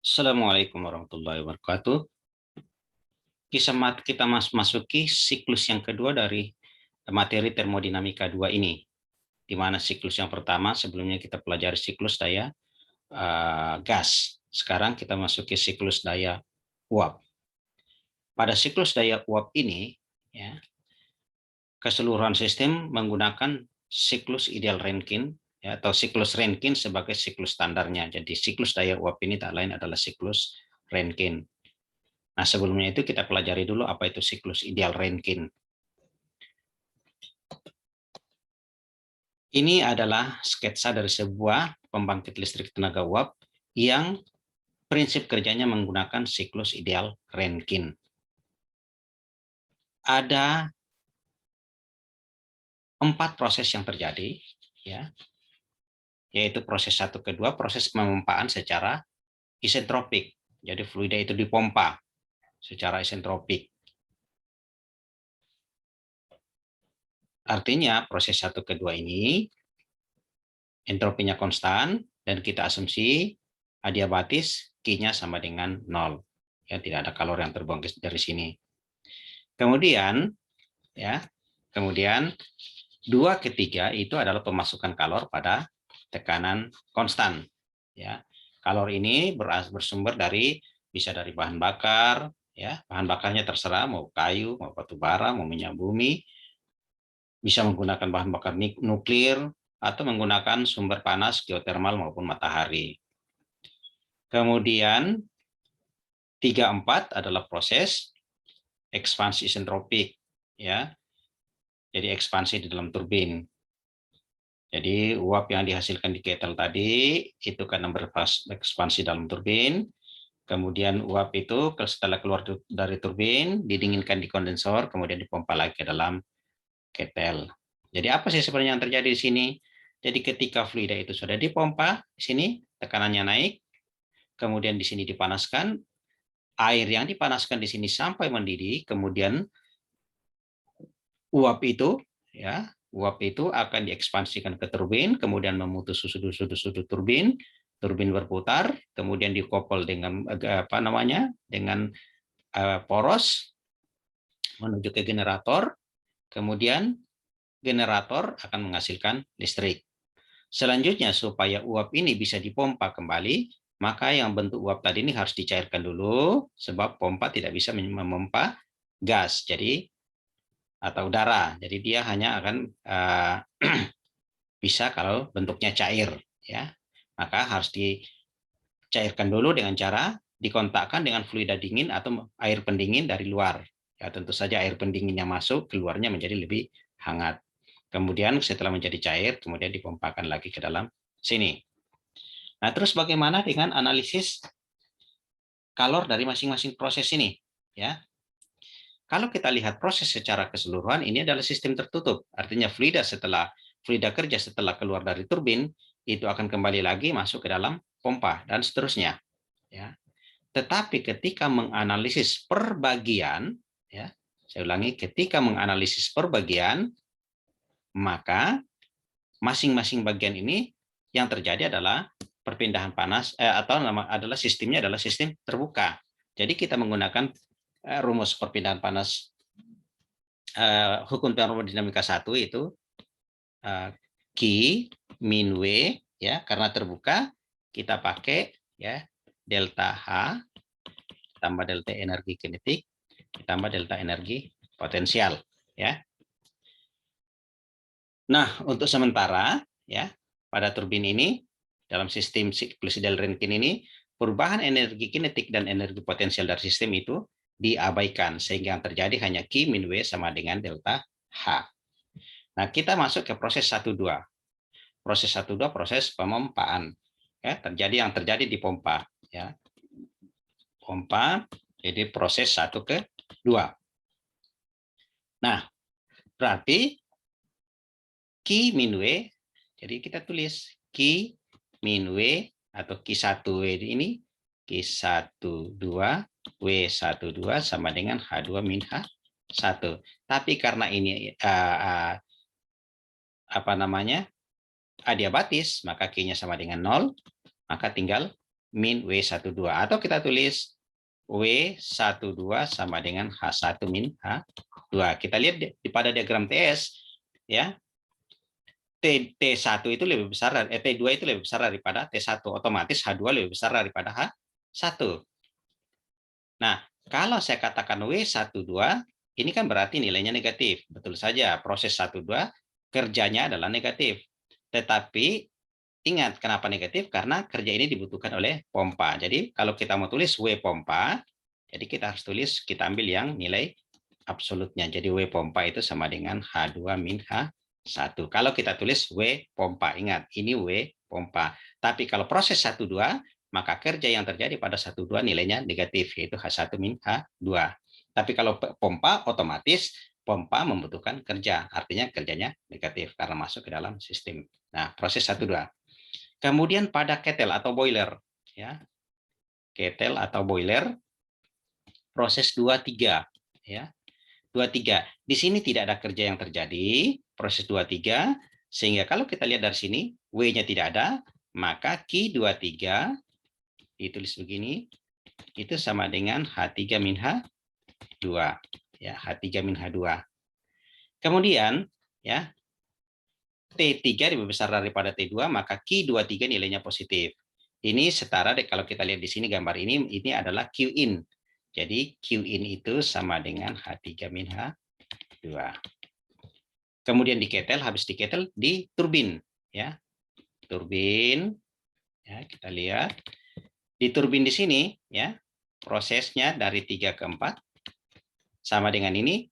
Assalamualaikum warahmatullahi wabarakatuh. Kita masuki siklus yang kedua dari materi termodinamika 2 ini, di mana siklus yang pertama sebelumnya kita pelajari siklus daya gas. Sekarang kita masuki siklus daya uap. Pada siklus daya uap ini, ya, keseluruhan sistem menggunakan siklus ideal Rankine, ya, atau siklus Rankine sebagai siklus standarnya. Jadi siklus daya uap ini tak lain adalah siklus Rankine. Nah, sebelumnya itu kita pelajari dulu apa itu siklus ideal Rankine. Ini adalah sketsa dari sebuah pembangkit listrik tenaga uap yang prinsip kerjanya menggunakan siklus ideal Rankine. Ada 4 proses yang terjadi, ya, yaitu proses 1 ke 2, proses pemompaan secara isentropik. Jadi fluida itu dipompa secara isentropik. Artinya proses 1 ke 2 ini entropinya konstan dan kita asumsi adiabatis Q-nya sama dengan 0. Ya, tidak ada kalori yang terbuang dari sini. Kemudian 2 ke 3 itu adalah pemasukan kalor pada tekanan konstan. Ya. Kalor ini bersumber bisa dari bahan bakar, ya. Bahan bakarnya terserah mau kayu, mau batu bara, mau minyak bumi. Bisa menggunakan bahan bakar nuklir atau menggunakan sumber panas geotermal maupun matahari. Kemudian 3-4 adalah proses ekspansi isentropik, ya. Jadi ekspansi di dalam turbin. Jadi uap yang dihasilkan di ketel tadi itu karena berekspansi dalam turbin. Kemudian uap itu setelah keluar dari turbin didinginkan di kondensor, kemudian dipompa lagi ke dalam ketel. Jadi apa sih sebenarnya yang terjadi di sini? Jadi ketika fluida itu sudah dipompa, di sini tekanannya naik, kemudian di sini dipanaskan, air yang dipanaskan di sini sampai mendidih, kemudian uap itu akan diekspansikan ke turbin, kemudian memutus sudut-sudut turbin, turbin berputar, kemudian dikoppel dengan poros menuju ke generator, kemudian generator akan menghasilkan listrik. Selanjutnya supaya uap ini bisa dipompa kembali, maka yang bentuk uap tadi ini harus dicairkan dulu, sebab pompa tidak bisa memompa gas, atau udara. Jadi dia hanya akan bisa kalau bentuknya cair, ya. Maka harus dicairkan dulu dengan cara dikontakkan dengan fluida dingin atau air pendingin dari luar. Ya, tentu saja air pendinginnya masuk, keluarnya menjadi lebih hangat. Kemudian setelah menjadi cair, kemudian dipompakan lagi ke dalam sini. Nah, terus bagaimana dengan analisis kalor dari masing-masing proses ini? Ya, kalau kita lihat proses secara keseluruhan, ini adalah sistem tertutup. Artinya fluida kerja setelah keluar dari turbin, itu akan kembali lagi masuk ke dalam pompa, dan seterusnya. Ya. Tetapi ketika menganalisis per bagian, ya, saya ulangi, ketika menganalisis per bagian, maka masing-masing bagian ini yang terjadi adalah perpindahan panas, adalah sistemnya adalah sistem terbuka. Jadi kita menggunakan rumus perpindahan panas, hukum termodinamika 1 itu Q min W, ya, karena terbuka kita pakai, ya, delta H tambah delta energi kinetik tambah delta energi potensial, ya. Nah, untuk sementara, ya, pada turbin ini dalam sistem siklus ideal Rankine ini perubahan energi kinetik dan energi potensial dari sistem itu diabaikan, sehingga yang terjadi hanya Q min W sama dengan delta H. Nah, kita masuk ke proses 1-2. Proses 1-2 proses pemompaan. Ya, yang terjadi di pompa, ya. Pompa, jadi proses 1 ke 2. Nah, berarti Q min W, jadi kita tulis Q min W atau Q1W ini Q12 W12 sama dengan H2 min H1. Tapi karena ini adiabatis, maka Q-nya sama dengan 0, maka tinggal min W12. Atau kita tulis W12 sama dengan H1 min H2. Kita lihat pada diagram TS, ya, T1 itu lebih besar, T2 itu lebih besar daripada T1. Otomatis H2 lebih besar daripada H1. Nah, kalau saya katakan W12, ini kan berarti nilainya negatif. Betul saja, proses 1,2 kerjanya adalah negatif. Tetapi ingat kenapa negatif? Karena kerja ini dibutuhkan oleh pompa. Jadi kalau kita mau tulis W pompa, jadi kita harus tulis, kita ambil yang nilai absolutnya. Jadi W pompa itu sama dengan H2 min H1. Kalau kita tulis W pompa, ingat ini W pompa. Tapi kalau proses 1,2, maka kerja yang terjadi pada 1,2 nilainya negatif, yaitu H1 min H2. Tapi kalau pompa, otomatis pompa membutuhkan kerja, artinya kerjanya negatif karena masuk ke dalam sistem. Nah, proses 1,2. Kemudian pada ketel atau boiler, ya, ketel atau boiler, proses 2,3, ya, 2,3. Di sini tidak ada kerja yang terjadi, proses 2,3, sehingga kalau kita lihat dari sini, W-nya tidak ada, maka Q 23 ditulis begini, itu sama dengan H3 min H2, ya, H3 min H2. Kemudian, ya, T3 lebih besar daripada T2, maka Q23 nilainya positif. Ini setara, kalau kita lihat di sini gambar ini adalah Q in. Jadi Q in itu sama dengan H3 min H2. Kemudian diketel, habis diketel di turbin, ya. Turbin, ya, kita lihat. Di turbin di sini, ya, prosesnya dari 3 ke 4 sama dengan ini.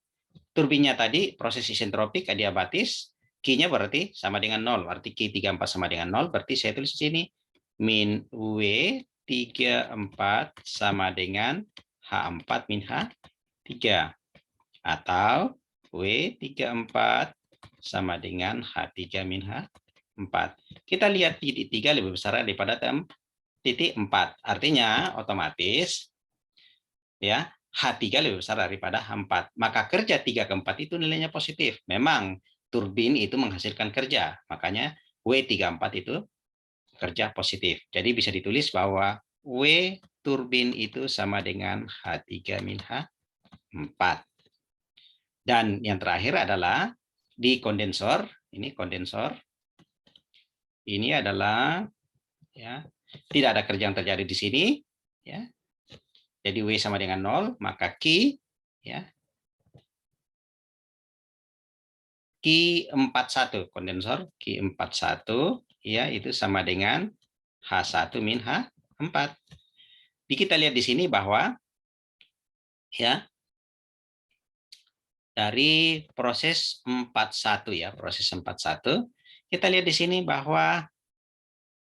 Turbinnya tadi proses isentropik adiabatis, Q-nya berarti sama dengan 0, berarti Q34 sama dengan 0, berarti saya tulis di sini min W34 sama dengan H4 min H3, atau W34 sama dengan H3 min H4. Kita lihat titik 3 lebih besar daripada titik 4. Artinya otomatis, ya, H3 lebih besar daripada H4. Maka kerja 3 ke 4 itu nilainya positif. Memang turbin itu menghasilkan kerja. Makanya W34 itu kerja positif. Jadi bisa ditulis bahwa W turbin itu sama dengan H3 min H4. Dan yang terakhir adalah di kondensor. Ini kondensor. Ini adalah, ya, tidak ada kerja yang terjadi di sini, ya. Jadi W sama dengan 0, maka Q, ya, Q41 kondensor, Q41, ya, itu sama dengan H1 min H4. Jadi kita lihat di sini bahwa, ya, dari proses 41, ya, proses 41, kita lihat di sini bahwa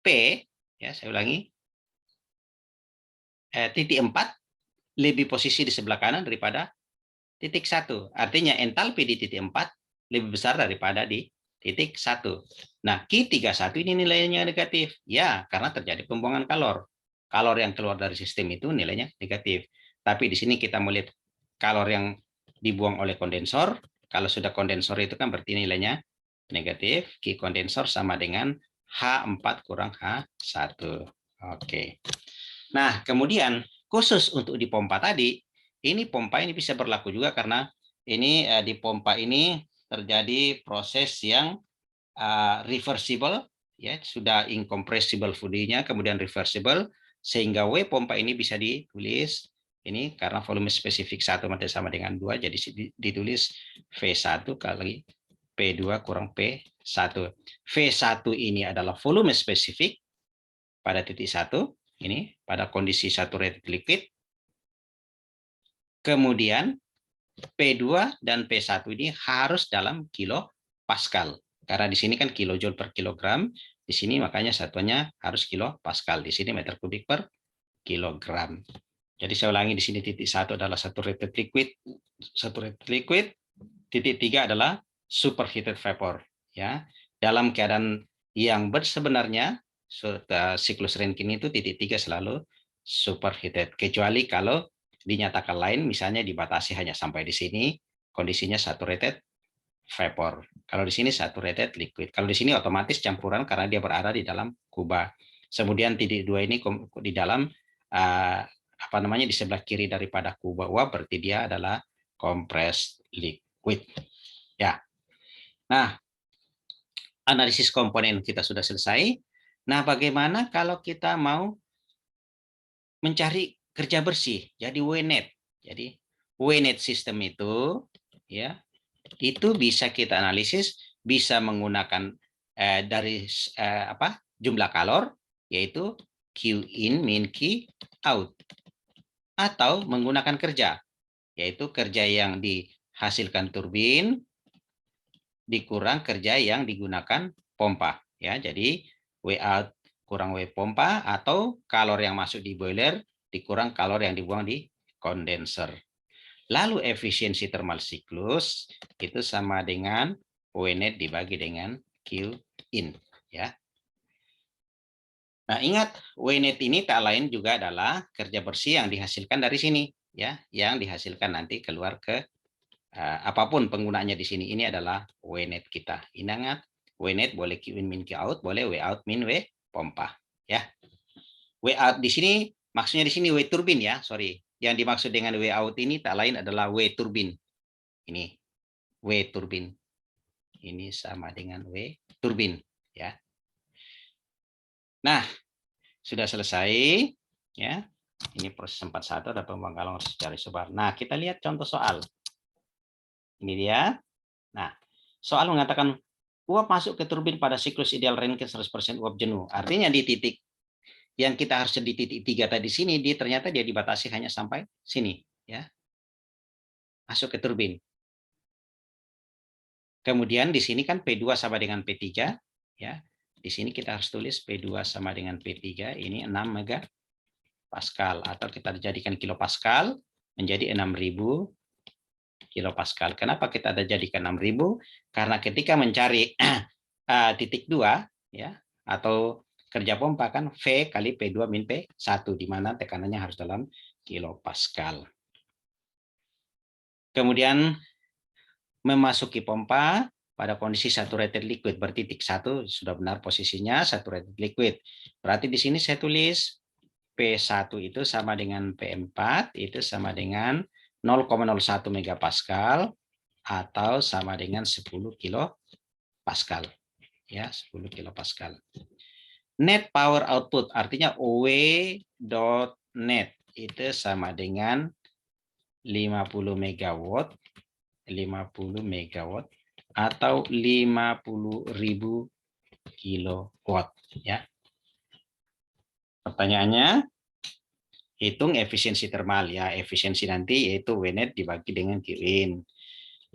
P, ya, saya ulangi, titik 4 lebih posisi di sebelah kanan daripada titik 1. Artinya entalpi di titik 4 lebih besar daripada di titik 1. Nah, Q31 ini nilainya negatif. Ya, karena terjadi pembuangan kalor. Kalor yang keluar dari sistem itu nilainya negatif. Tapi di sini kita melihat kalor yang dibuang oleh kondensor. Kalau sudah kondensor itu kan berarti nilainya negatif. Q kondensor sama dengan H4 kurang H1. Oke. Nah, kemudian khusus untuk di pompa tadi, ini pompa ini bisa berlaku juga karena ini di pompa ini terjadi proses yang reversible, ya, sudah incompressible fluidnya, kemudian reversible, sehingga W pompa ini bisa ditulis ini karena volume spesifik 1 sama dengan 2, jadi ditulis V1 kali P2 kurang P1. V1 ini adalah volume spesifik pada titik 1, ini pada kondisi saturated liquid. Kemudian P2 dan P1 ini harus dalam kilo Pascal. Karena di sini kan kilojoule per kilogram, di sini makanya satuannya harus kilo Pascal. Di sini meter kubik per kilogram. Jadi saya ulangi, di sini titik 1 adalah saturated liquid, titik 3 adalah superheated vapor. Ya, dalam keadaan yang sebenarnya siklus Rankine itu titik 3 selalu superheated, kecuali kalau dinyatakan lain, misalnya dibatasi hanya sampai di sini, kondisinya saturated vapor. Kalau di sini saturated liquid. Kalau di sini otomatis campuran karena dia berada di dalam kuba. Kemudian titik 2 ini di dalam apa namanya di sebelah kiri daripada kuba uap, berarti dia adalah compressed liquid. Ya. Nah, analisis komponen kita sudah selesai. Nah, bagaimana kalau kita mau mencari kerja bersih? Jadi WNET. Jadi WNET sistem itu ya, itu bisa kita analisis, bisa menggunakan dari jumlah kalor, yaitu Q in min Q out, atau menggunakan kerja, yaitu kerja yang dihasilkan turbin dikurang kerja yang digunakan pompa, ya. Jadi W out kurang W pompa, atau kalor yang masuk di boiler dikurang kalor yang dibuang di kondenser. Lalu efisiensi thermal siklus itu sama dengan WNET dibagi dengan Q in, ya. Nah, ingat WNET ini tak lain juga adalah kerja bersih yang dihasilkan dari sini, ya, yang dihasilkan nanti keluar ke apapun penggunaannya di sini. Ini adalah WNET kita. Ingat, WNET boleh Q in min Q out, boleh W out min W pompa, ya. W out di sini maksudnya di sini W turbin, ya, sorry. Yang dimaksud dengan W out ini tak lain adalah W turbin. Ini W turbin. Ini sama dengan W turbin, ya. Nah, sudah selesai, ya. Ini proses 41 ada pembangkalan secara isobar. Nah, kita lihat contoh soal. Ini dia. Nah, soal mengatakan uap masuk ke turbin pada siklus ideal Rankine 100% uap jenuh. Artinya di titik yang kita harus di titik 3 tadi sini, ternyata dia dibatasi hanya sampai sini, ya. Masuk ke turbin. Kemudian di sini kan P2 sama dengan P3, ya. Di sini kita harus tulis P2 sama dengan P3, ini 6 megapascal, atau kita jadikan kilopascal menjadi 6.000 kilopascal. Kenapa kita ada jadikan 6.000? Karena ketika mencari titik 2, ya, atau kerja pompa kan V kali P2 min P1, di mana tekanannya harus dalam kilopascal. Kemudian memasuki pompa pada kondisi saturated liquid, berarti titik 1 sudah benar posisinya saturated liquid. Berarti di sini saya tulis P1 itu sama dengan P4 itu sama dengan 0,01 megapascal atau sama dengan 10 kilopascal, ya, 10 kilopascal. Net power output artinya OW.net itu sama dengan 50 megawatt, 50 megawatt atau 50.000 kilowatt, ya. Pertanyaannya, hitung efisiensi termal, ya. Efisiensi nanti yaitu WNET dibagi dengan Q in.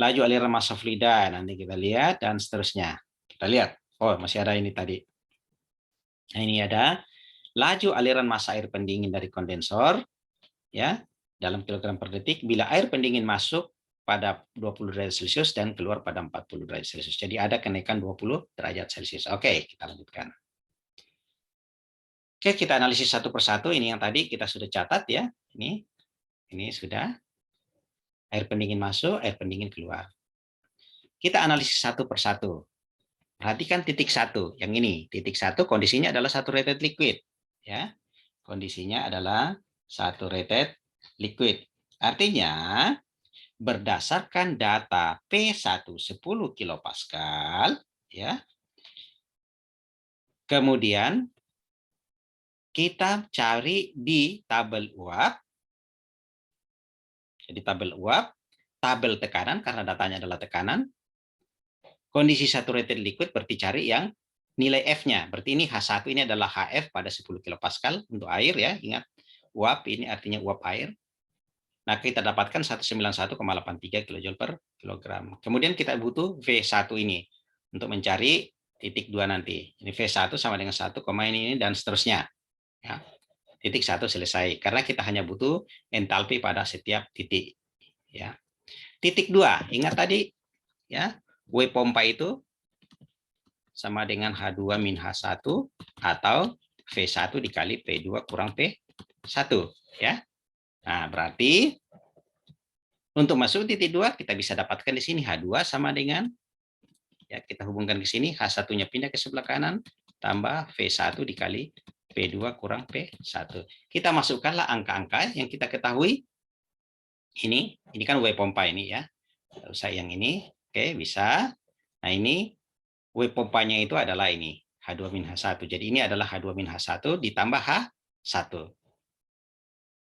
Laju aliran massa fluida nanti kita lihat, dan seterusnya. Kita lihat. Oh, masih ada ini tadi. Nah, ini ada laju aliran massa air pendingin dari kondensor, ya, dalam kilogram per detik bila air pendingin masuk pada 20 derajat Celcius dan keluar pada 40 derajat Celcius. Jadi ada kenaikan 20 derajat Celcius. Oke, kita lanjutkan. Oke, kita analisis satu persatu. Ini yang tadi kita sudah catat, ya. Ini sudah air pendingin masuk, air pendingin keluar. Kita analisis satu persatu. Perhatikan titik 1, yang ini. Titik 1 kondisinya adalah saturated liquid, ya. Kondisinya adalah saturated liquid. Artinya berdasarkan data P1 10 kilopascal, ya. Kemudian kita cari di tabel uap. Jadi tabel uap, tabel tekanan karena datanya adalah tekanan. Kondisi saturated liquid berarti cari yang nilai F-nya. Berarti ini H1 ini adalah HF pada 10 kilopascal untuk air, ya. Ingat, uap ini artinya uap air. Nah, kita dapatkan 191,83 kJ per kilogram. Kemudian kita butuh V1 ini untuk mencari titik 2 nanti. Ini V1 sama dengan 1, ini dan seterusnya. Ya. Titik 1 selesai. Karena kita hanya butuh entalpi pada setiap titik. Ya. Titik 2, ingat tadi, ya, W pompa itu sama dengan H2 min H1 atau V1 dikali P2 kurang P1. Ya. Nah, berarti untuk masuk titik 2 kita bisa dapatkan di sini H2 sama dengan, ya, kita hubungkan ke sini, H1-nya pindah ke sebelah kanan tambah V1 dikali P2 kurang P1. Kita masukkanlah angka-angka yang kita ketahui. Ini kan W pompa ini ya. Tidak usah yang ini. Oke, bisa. Nah, ini W pompanya itu adalah ini, H2-H1. Jadi ini adalah H2-H1 ditambah H1.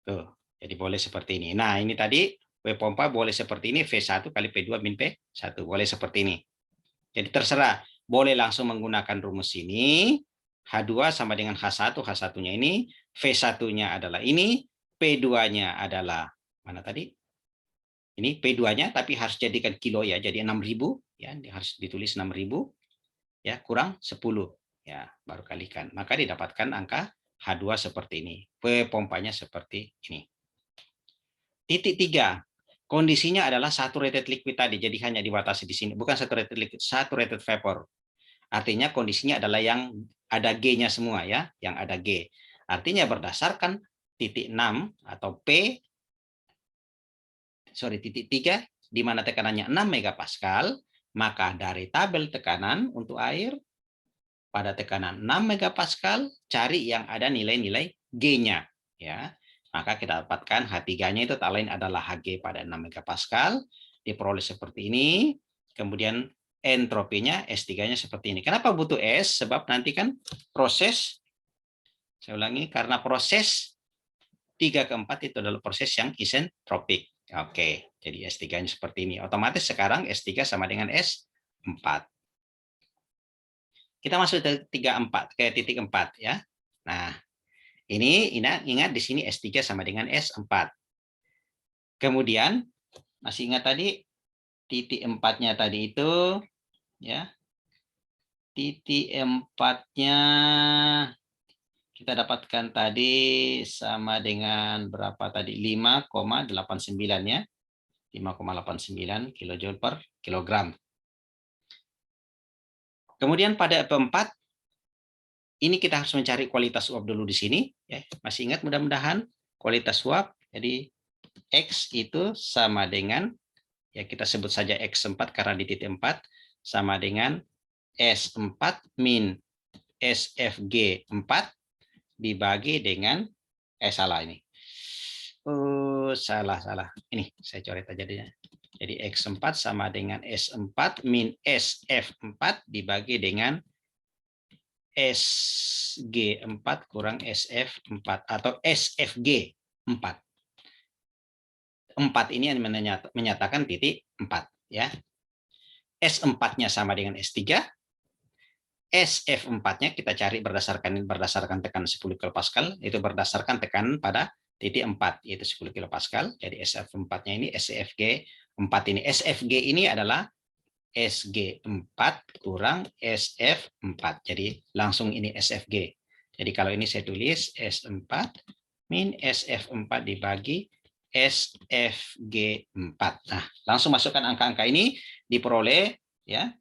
Tuh, jadi boleh seperti ini. Nah, ini tadi W pompa boleh seperti ini, V1 kali P2 min P1. Boleh seperti ini. Jadi terserah. Boleh langsung menggunakan rumus ini. H2 sama dengan H1. H1-nya ini. V1-nya adalah ini. P2-nya adalah, mana tadi? Ini P2-nya, tapi harus jadikan kilo ya. Jadi 6.000. Ya, harus ditulis 6.000. Ya, kurang 10. Ya, baru kalikan. Maka didapatkan angka H2 seperti ini. P pompanya seperti ini. Titik 3. Kondisinya adalah saturated liquid tadi, jadi hanya dibatasi di sini. Bukan saturated liquid, saturated vapor. Artinya kondisinya adalah yang ada G-nya semua ya, yang ada G. Artinya berdasarkan titik 6 atau titik 3, di mana tekanannya 6 megapascal, maka dari tabel tekanan untuk air, pada tekanan 6 megapascal, cari yang ada nilai-nilai G-nya. Ya. Maka kita dapatkan H3-nya itu tak lain adalah Hg pada 6 megapascal, diperoleh seperti ini. Kemudian entropinya S3-nya seperti ini. Kenapa butuh S? Sebab nanti kan proses, saya ulangi, karena proses 3 ke 4 itu adalah proses yang isentropik. Oke, jadi S3-nya seperti ini. Otomatis sekarang S3 sama dengan S4. Kita masuk ke titik 4 ya. Nah, ini ingat di sini S3 sama dengan S4. Kemudian masih ingat tadi titik 4-nya tadi itu ya. Titik 4-nya kita dapatkan tadi sama dengan berapa tadi? 5,89 ya. 5,89 kilojoule per kilogram. Kemudian pada P4 ini kita harus mencari kualitas uap dulu di sini ya. Masih ingat mudah-mudahan kualitas uap. Jadi X itu sama dengan, ya kita sebut saja X4 karena di titik 4, sama dengan S4 min SFG4 dibagi dengan, salah ini. Salah. Ini saya coret aja deh. Jadi X4 sama dengan S4 min SF4 dibagi dengan SG4 kurang SF4 atau SFG4. 4 ini yang menyatakan titik 4 ya. S4-nya sama dengan S3. SF4-nya kita cari berdasarkan tekanan 10 kilopascal, itu berdasarkan tekanan pada titik 4 yaitu 10 kilopascal. Jadi SF4-nya ini SFG4 ini. SFG ini adalah SG4 kurang SF4. Jadi langsung ini SFG. Jadi kalau ini saya tulis S4 min SF4 dibagi SFG4. Nah, langsung masukkan angka-angka ini, diperoleh ya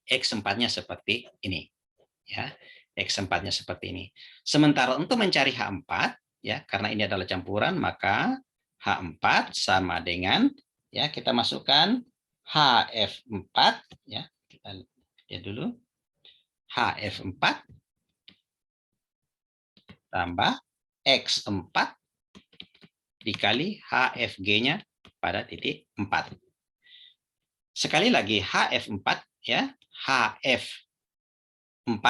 X4-nya seperti ini. Ya, X4-nya seperti ini. Sementara untuk mencari H4 ya, karena ini adalah campuran, maka H4 sama dengan ya kita masukkan HF4 ya. Kita lihat dulu. HF4 tambah X4 dikali HFG-nya pada titik 4. Sekali lagi HF4 ya, HF4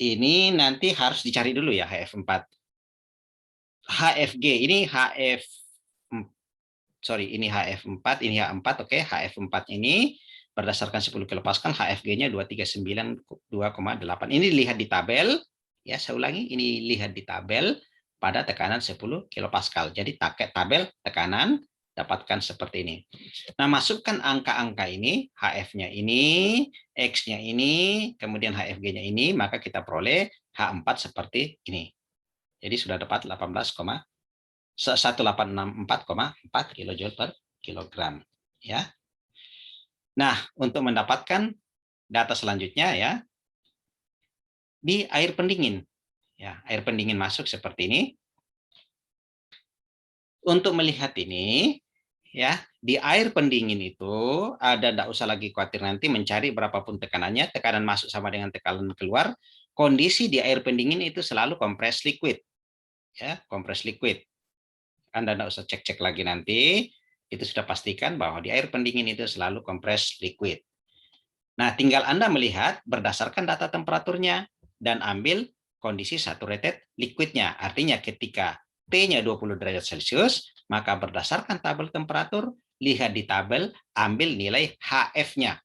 ini nanti harus dicari dulu ya HF4. HFG ini ini HF4, ini H4, oke, HF4 ini berdasarkan 10 kilopascal, HFG-nya 239,2,8. Ini lihat di tabel ya, saya ulangi, ini lihat di tabel pada tekanan 10 kilopascal. Jadi tabel tekanan dapatkan seperti ini. Nah, masukkan angka-angka ini, HF-nya ini, X-nya ini, kemudian HFG-nya ini, maka kita peroleh H4 seperti ini. Jadi sudah dapat 1864,4 kilojoule per kilogram. Ya. Nah, untuk mendapatkan data selanjutnya ya, di air pendingin. Ya, air pendingin masuk seperti ini. Untuk melihat ini, ya di air pendingin itu ada, tidak usah lagi khawatir nanti mencari berapapun tekanannya, tekanan masuk sama dengan tekanan keluar, kondisi di air pendingin itu selalu compressed liquid, ya, compressed liquid. Anda tidak usah cek-cek lagi nanti, itu sudah pastikan bahwa di air pendingin itu selalu compressed liquid. Nah, tinggal Anda melihat berdasarkan data temperaturnya dan ambil kondisi saturated liquidnya. Artinya ketika T-nya 20 derajat Celcius, maka berdasarkan tabel temperatur, lihat di tabel, ambil nilai HF-nya.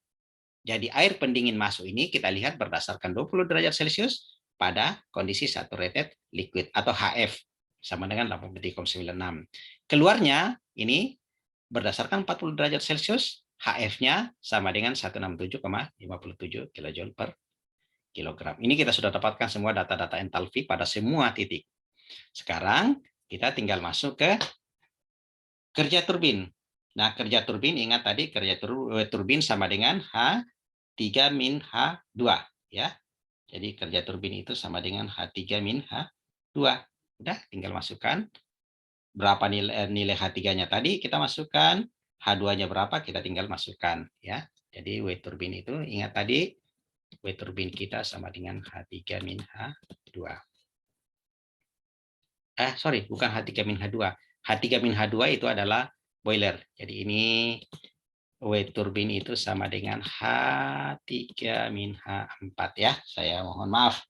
Jadi air pendingin masuk ini kita lihat berdasarkan 20 derajat Celcius pada kondisi saturated liquid atau HF sama dengan 83,96. Keluarnya ini berdasarkan 40 derajat Celcius, HF-nya sama dengan 167,57 kJ per kilogram. Ini kita sudah dapatkan semua data-data entalpi pada semua titik. Sekarang kita tinggal masuk ke kerja turbin. Nah, kerja turbin, ingat tadi kerja turbin sama dengan H3 min H2. Ya. Jadi kerja turbin itu sama dengan H3 min H2. Udah, tinggal masukkan. Berapa nilai H3-nya tadi kita masukkan, H2-nya berapa kita tinggal masukkan. Ya. Jadi W turbin itu, ingat tadi, W turbin kita sama dengan H3 min H2. Sorry, bukan H3 min H2. H3 min H2 itu adalah boiler. Jadi ini W turbin itu sama dengan H3 min H4 ya. Saya mohon maaf.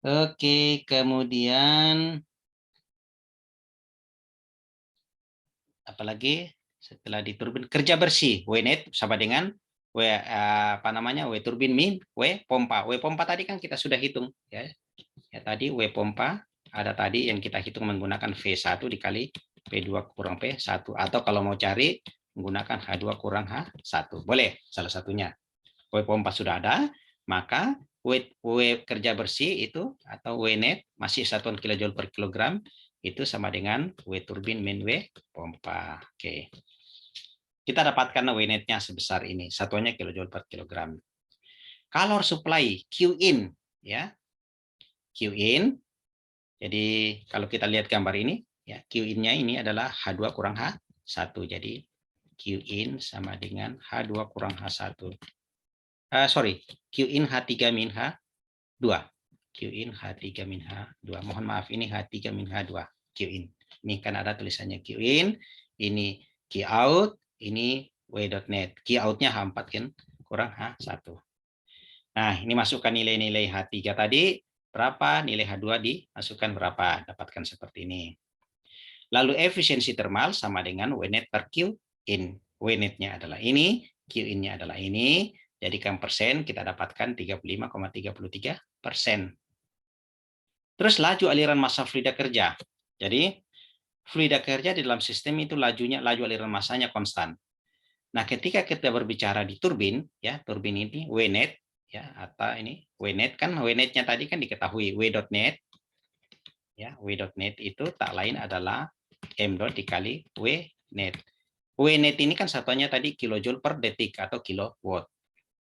Oke, kemudian apalagi setelah di turbin kerja bersih W net sama dengan W turbin min W pompa. W pompa tadi kan kita sudah hitung ya. Ya tadi W pompa ada tadi yang kita hitung menggunakan V1 dikali P2 kurang P1 atau kalau mau cari menggunakan H2 kurang H1. Boleh salah satunya. W pompa sudah ada, maka W kerja bersih itu atau W net masih satuan kilojoule per kilogram itu sama dengan W turbin min W pompa. Oke. Kita dapatkan W netnya sebesar ini, satuannya kilojoule per kilogram. Calor supply Q in ya. Q in. Jadi kalau kita lihat gambar ini ya, Q in-nya ini adalah H2 kurang H1. Jadi Q in sama dengan H2 kurang H1. Q in H3 min H2. Q in H3 min H2. Mohon maaf, ini H3 min H2. Q in. Ini kan ada tulisannya Q in, ini Q out, ini W.net. Q out-nya H4 kan kurang H1. Nah, ini masukkan nilai-nilai H3 tadi, berapa, nilai H2 dimasukkan berapa, dapatkan seperti ini. Lalu efisiensi termal sama dengan W-net per Q in. W-net-nya adalah ini, Q in-nya adalah ini, jadikan persen, kita dapatkan 35,33%. Terus laju aliran massa fluida kerja. Jadi, fluida kerja di dalam sistem itu laju aliran massanya konstan. Nah, ketika kita berbicara di turbin, ya turbin ini W-net, ya atau ini W-net kan W-net-nya tadi kan diketahui W.net, ya W.net itu tak lain adalah M dot dikali W-net. W-net ini kan satuannya tadi kilojoule per detik atau kilowatt.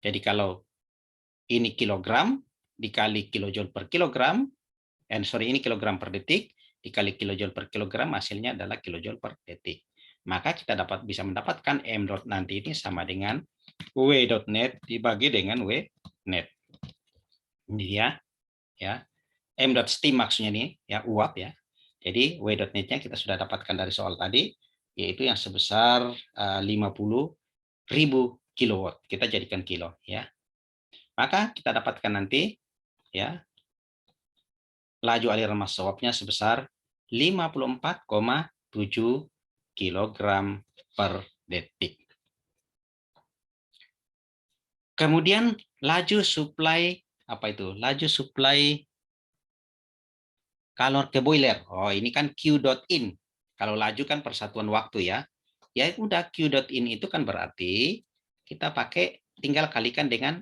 Jadi kalau ini kilogram dikali kilojoule per kilogram, ini kilogram per detik dikali kilojoule per kilogram, hasilnya adalah kilojoule per detik. Maka kita bisa mendapatkan M dot nanti ini sama dengan W.net dibagi dengan W-net. Ini dia, ya. M dot steam maksudnya nih, ya uap ya. Jadi W.net-nya kita sudah dapatkan dari soal tadi, yaitu yang sebesar 50.000 kilowatt. Kita jadikan kilo ya. Maka kita dapatkan nanti ya laju aliran massa uapnya sebesar 54,7 kg per detik. Kemudian laju suplai Laju suplai kalor ke boiler. Oh, ini kan Q dot in. Kalau laju kan persatuan waktu ya. Ya udah Q dot in itu kan berarti kita pakai tinggal kalikan dengan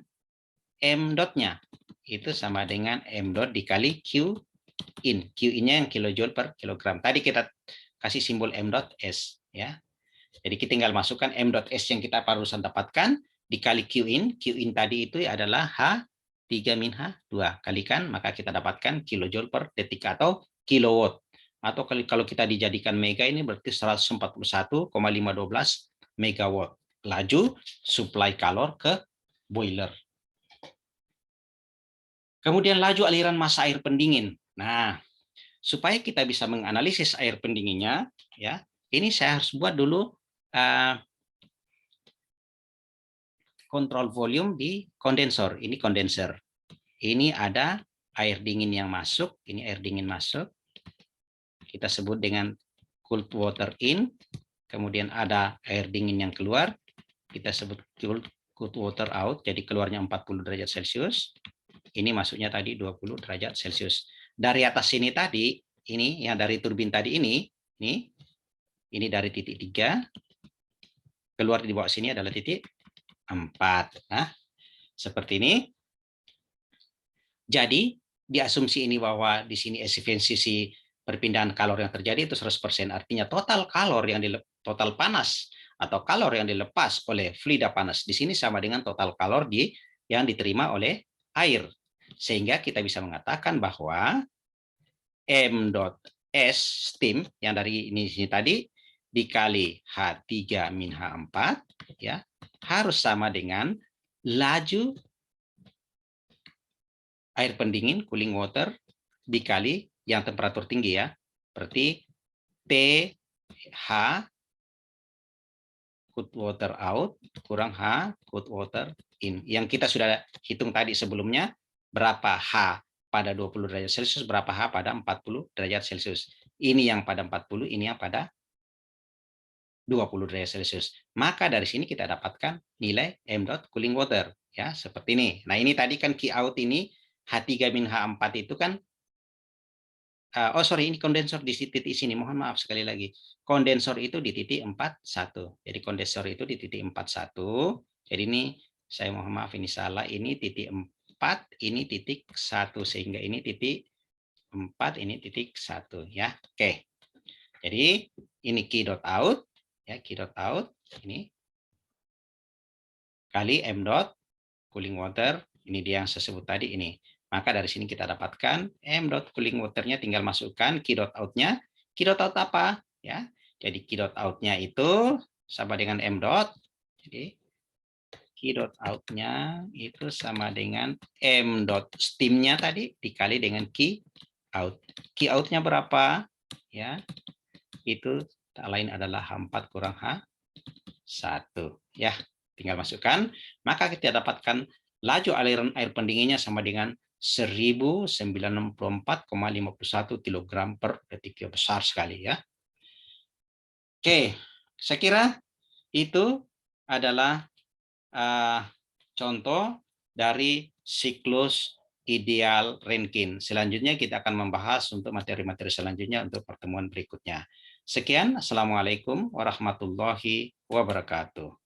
M dot-nya. Itu sama dengan M dot dikali Q in. Q in-nya yang kilojoule per kilogram. Tadi kita kasih simbol M dot S ya. Jadi kita tinggal masukkan M dot S yang kita barusan dapatkan dikali Q in. Q in tadi itu adalah H3 min H2. Kalikan maka kita dapatkan kilojoule per detik atau kilowatt. Atau kalau kita dijadikan mega ini berarti 141,512 megawatt. Laju supply kalor ke boiler. Kemudian laju aliran massa air pendingin. Nah, supaya kita bisa menganalisis air pendinginnya, ya, ini saya harus buat dulu kontrol volume di kondensor. Ini kondenser. Ini ada air dingin yang masuk. Ini air dingin masuk. Kita sebut dengan cold water in. Kemudian ada air dingin yang keluar. Kita sebut cold water out. Jadi keluarnya 40 derajat Celcius. Ini masuknya tadi 20 derajat Celcius. Dari atas sini tadi, ini yang dari turbin tadi ini dari titik 3, keluar di bawah sini adalah titik 4. Nah, seperti ini. Jadi, diasumsi ini bahwa di sini efisiensi perpindahan kalor yang terjadi itu 100%. Artinya total panas atau kalor yang dilepas oleh fluida panas di sini sama dengan total kalor yang diterima oleh air. Sehingga kita bisa mengatakan bahwa M.S steam yang dari ini tadi dikali H3 min H4 ya harus sama dengan laju air pendingin cooling water dikali yang temperatur tinggi ya. Berarti TH cold water out kurang H cold water in. Yang kita sudah hitung tadi sebelumnya berapa H pada 20 derajat Celcius, berapa H pada 40 derajat Celcius. Ini yang pada 40, ini yang pada 20 derajat Celcius. Maka dari sini kita dapatkan nilai M. cooling water ya, seperti ini. Nah, ini tadi kan Q out ini H3 min H4 itu kan ini kondensor di titik sini. Mohon maaf sekali lagi. Kondensor itu di titik 41. Jadi kondensor itu di titik 41. Jadi ini saya mohon maaf ini salah. Ini titik 4, ini titik 1 sehingga ini titik 4, ini titik 1 ya. Oke. Jadi ini Q dot out ya, Q dot out ini kali M dot cooling water, ini dia yang saya sebut tadi ini. Maka dari sini kita dapatkan M dot cooling water-nya tinggal masukkan Q dot out-nya. Q dot out apa? Ya. Jadi Q dot out-nya itu sama dengan M dot. Jadi Q dot out-nya itu sama dengan M dot steam-nya tadi dikali dengan Q out. Q out-nya berapa? Ya. Itu tak lain adalah H4 kurang H1 ya. Tinggal masukkan, maka kita dapatkan laju aliran air pendinginnya sama dengan 1094,51 kg per detik. Besar sekali ya. Oke, saya kira itu adalah contoh dari siklus ideal Rankine. Selanjutnya kita akan membahas untuk materi-materi selanjutnya untuk pertemuan berikutnya. Sekian, Assalamualaikum warahmatullahi wabarakatuh.